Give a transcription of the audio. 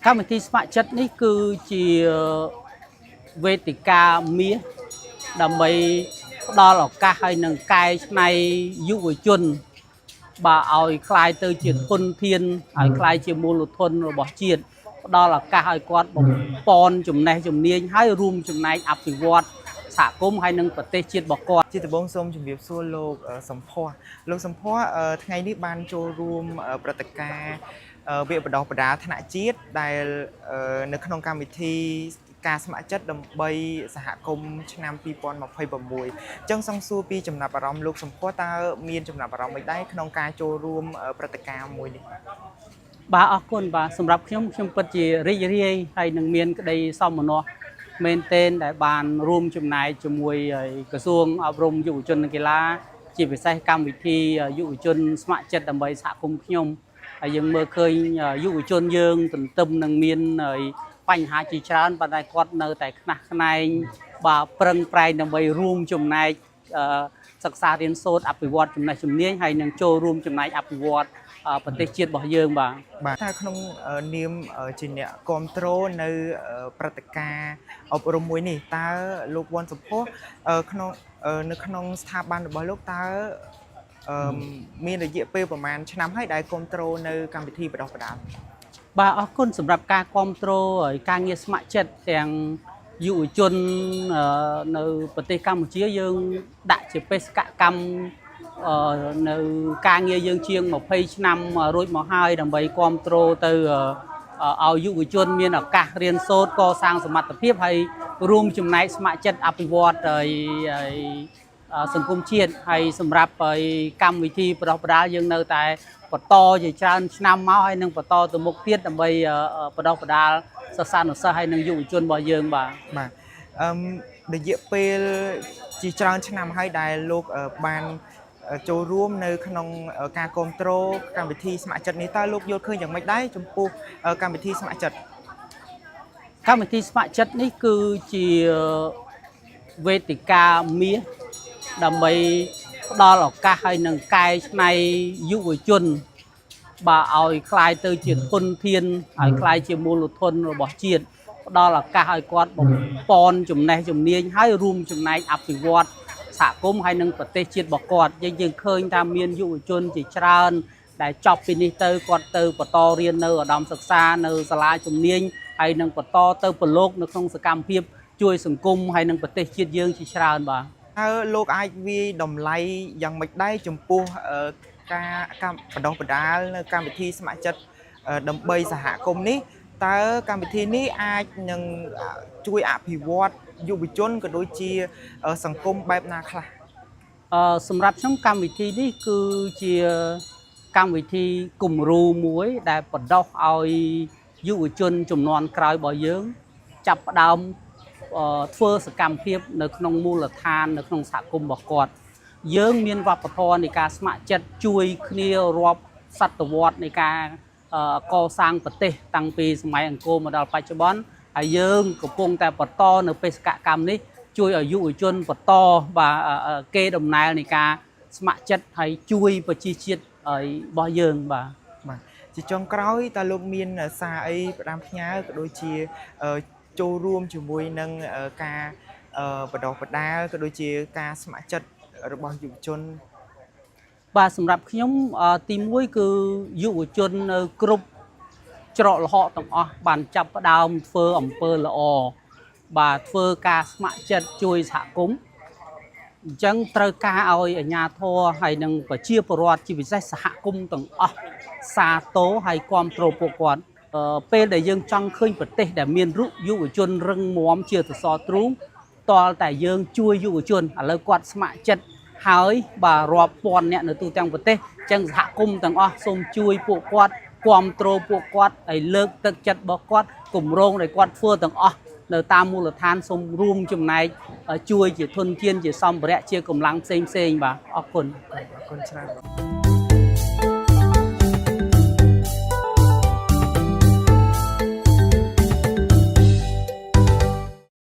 កម្មវិធីស្ម័គ្រចិត្តនេះគឺជាវេទិកាមាសដើម្បីផ្ដល់ឱកាសឲ្យនឹងកែច្នៃយុវជនបាទឲ្យคล้ายទៅជាធនធានឲ្យคล้ายជាមូលធនរបស់ជាតិផ្ដល់ឱកាសឲ្យគាត់បំពន់ចំណេះជំនាញហើយរួមចំណែកអភិវឌ្ឍសហគមន៍ហើយនឹងប្រទេសជាតិរបស់គាត់ជាដំបូងសូមជម្រាបសួរលោកសំភ័សលោកសំភ័សថ្ងៃនេះបានចូលរួមព្រឹត្តិការណ៍វាបណ្ដោះបណ្ដាលថ្នាក់ជាតិដែលនៅក្នុងកម្មវិធីការស្ម័គ្រចិត្តដើម្បីសហគមន៍ឆ្នាំ2026អញ្ចឹងសង្សួរពីចំណាប់អារម្មណ៍លោកសំភ័សតើមានចំណាប់អារម្មណ៍មិនដែរក្នុងការចូលរួមព្រឹត្តិការណ៍មួយនេះបាទអរគុណបាទសម្រាប់ខ្ញុំពិតជារីករាយហើយនឹងមានក្តីសោមនស្សមែនទែនដែលបានរួមចំណែកជាមួយក្រសួងអប់រំយុវជននិងកីឡាជាពិសេសកម្មវិធីយុវជនស្ម័គ្រចិត្តដើម្បីសហគមន៍ខ្ញុំហើយយើងមើលឃើញយុវជនយើងទន្ទឹមនឹងមានបញ្ហាជាច្រើនប៉ុន្តែគាត់នៅតែខ្នះខ្នែងបាទប្រឹងប្រែងដើម្បីរួមចំណែកសិក្សារៀនសូត្រអភិវឌ្ឍចំណេះជំនាញហើយនឹងចូលរួមចំណែកអភិវឌ្ឍប្រទេសជាតិរបស់យើងបាទតើក្នុងនាមជាអ្នកគ្រប់គ្រងនៅព្រឹត្តិការណ៍អប់រំមួយនេះតើលោកវ៉ាន់សំភ័សនៅក្នុងស្ថាប័នរបស់លោកតើមានរយៈពេលប្រហែលឆ្នាំហើយដែលគ្រប់គ្រងនៅកម្មវិធីបណ្ដោះបណ្ដាលបាទអរគុណសម្រាប់ការគ្រប់គ្រងការងារស្ម័គ្រចិត្តទាំងយុវជននៅប្រទេសកម្ពុជាយើងដាក់ជាបេសកកម្មនៅការងារយើងជាង20ឆ្នាំរួចមកហើយដើម្បីគ្រប់គ្រងទៅឲ្យយុវជនមានឱកាសរៀនសូត្រកសាងសមត្ថភាពហើយរួមចំណែកស្ម័គ្រចិត្តអភិវឌ្ឍសង្គមជាតិហើយសម្រាប់កម្មវិធីបណ្ដោះបណ្ដាលយើងនៅតែបន្តជាច្រើនឆ្នាំមកហើយនឹងបន្តទៅមុខទៀតដើម្បីបណ្ដោះបណ្ដាលសិស្សានុសិស្សហើយនឹងយុវជនរបស់យើងបាទរយៈពេលជាច្រើនឆ្នាំហើយដែលលោកបានចូលរួមនៅក្នុងការគ្រប់គ្រងកម្មវិធីស្ម័គ្រចិត្តនេះតើលោកយល់ឃើញយ៉ាងម៉េចដែរចំពោះកម្មវិធីស្ម័គ្រចិត្តកម្មវិធីស្ម័គ្រចិត្តនេះគឺជាវេទិកាមាសដើម្បីផ្ដល់ឱកាសឲ្យនឹងកែច្នៃយុវជនបាទឲ្យคล้ายទៅជាធនធានឲ្យคล้ายជាមូលធនរបស់ជាតិផ្ដល់ឱកាសឲ្យគាត់បំពន់ចំណេះជំនាញហើយរួមចំណែកអភិវឌ្ឍសហគមន៍ហើយនឹងប្រទេសជាតិរបស់គាត់យើងឃើញថាមានយុវជនជាច្រើនដែលចប់ពីនេះទៅគាត់ទៅបន្តរៀននៅឧត្តមសិក្សានៅសាលាជំនាញហើយនឹងបន្តទៅប្រឡូកនៅក្នុងសកម្មភាពជួយសង្គមហើយនឹងប្រទេសជាតិយើងជាច្រើនបាទហើយលោកអាចវាយតម្លៃយ៉ាងម៉េចដែរចំពោះការបណ្ដោះបណ្ដាលនៅកម្មវិធីស្ម័គ្រចិត្តដើម្បីសហគមន៍នេះតើកម្មវិធីនេះអាចនឹងជួយអភិវឌ្ឍយុវជនក៏ដូចជាសង្គមបែបណាខ្លះសម្រាប់ខ្ញុំកម្មវិធីនេះគឺជាកម្មវិធីគំរូមួយដែលបណ្ដោះឲ្យយុវជនជំនាន់ក្រោយរបស់យើងចាប់ផ្ដើមធ្វើសកម្មភាពនៅក្នុងមូលដ្ឋាននៅក្នុងសហគមន៍របស់គាត់យើងមានវប្បធម៌នៃការស្ម័គ្រចិត្តជួយគ្នារាប់សតវត្សនៃការកសាងប្រទេសតាំងពីសម័យអង្គរមកដល់បច្ចុប្បន្នហើយយើងកំពុងតែបន្តនៅបេសកកម្មនេះជួយឲ្យយុវជនបន្តបាទគេដំណើរនៃការស្ម័គ្រចិត្តហើយជួយប្រជាជាតិរបស់យើងបាទជាចុងក្រោយតើលោកមានសារអីផ្ដាំផ្ញើក៏ដូចជាចូលរួមជាមួយនឹងការបណ្ដោះបណ្ដាលក៏ដូចជាការស្ម័គ្រចិត្តរបស់យុវជនបាទសម្រាប់ខ្ញុំទី1គឺយុវជននៅគ្រប់ច្រកល្ហកទាំងអស់បានចាប់ផ្ដើមធ្វើអំពើល្អបាទធ្វើការស្ម័គ្រចិត្តជួយសហគមន៍អញ្ចឹងត្រូវការឲ្យអាជ្ញាធរហើយនឹងប្រជាពលរដ្ឋជាពិសេសសហគមន៍ទាំងអស់សាទរហើយគាំទ្រពួកគាត់ពេលដែលយើងចង់ឃើញប្រទេសដែលមានយុវជនរឹងមាំជាសសរទ្រូងតលតែយើងជួយយុវជនឥឡូវគាត់ស្ម័គ្រចិត្តហើយបាទរាប់ពាន់អ្នកនៅទូទាំងប្រទេសអញ្ចឹងសហគមន៍ទាំងអស់សូមជួយពួកគាត់គាំទ្រពួកគាត់ឲ្យលើកទឹកចិត្តរបស់គាត់គម្រោងដែលគាត់ធ្វើទាំងអស់នៅតាមមូលដ្ឋានសូមរួមចំណែកជួយជាធនធានជាសម្ភារៈជាកម្លាំងផ្សេងបាទអរគុណច្រើន